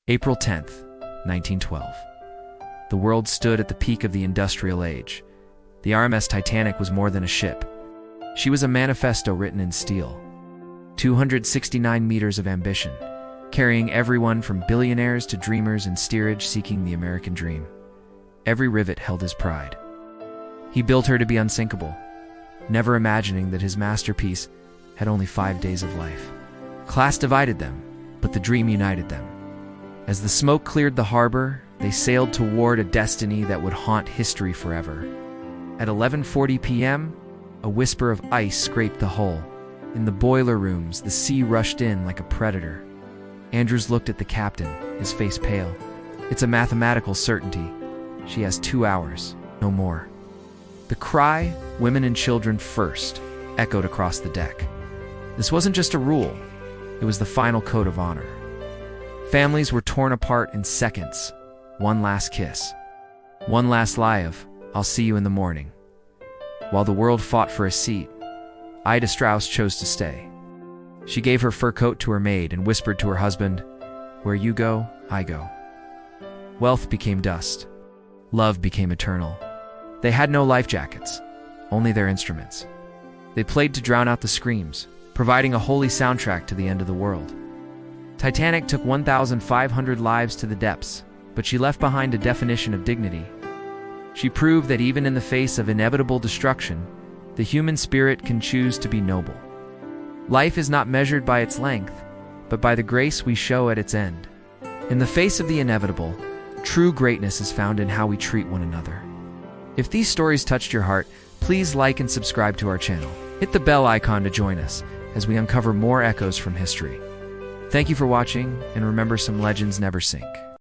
April 10th, 1912. The world stood at the peak of the industrial age. The RMS Titanic was more than a ship. She was a manifesto written in steel. 269 meters of ambition, carrying everyone from billionaires to dreamers in steerage seeking the American dream. Every rivet held his pride. He built her to be unsinkable, never imagining that his masterpiece had only 5 days of life. Class divided them, but the dream united them. As the smoke cleared the harbor, they sailed toward a destiny that would haunt history forever. At 11:40 p.m., a whisper of ice scraped the hull. In the boiler rooms, the sea rushed in like a predator. Andrews looked at the captain, his face pale. It's a mathematical certainty. She has 2 hours, no more. The cry, "Women and children first," echoed across the deck. This wasn't just a rule. It was the final code of honor. Families were torn apart in seconds. One last kiss. One last lie of, "I'll see you in the morning." While the world fought for a seat, Ida Straus chose to stay. She gave her fur coat to her maid and whispered to her husband, "Where you go, I go." Wealth became dust. Love became eternal. They had no life jackets, only their instruments. They played to drown out the screams, providing a holy soundtrack to the end of the world. Titanic took 1,500 lives to the depths, but she left behind a definition of dignity. She proved that even in the face of inevitable destruction, the human spirit can choose to be noble. Life is not measured by its length, but by the grace we show at its end. In the face of the inevitable, true greatness is found in how we treat one another. If these stories touched your heart, please like and subscribe to our channel. Hit the bell icon to join us as we uncover more echoes from history. Thank you for watching, and remember, some legends never sink.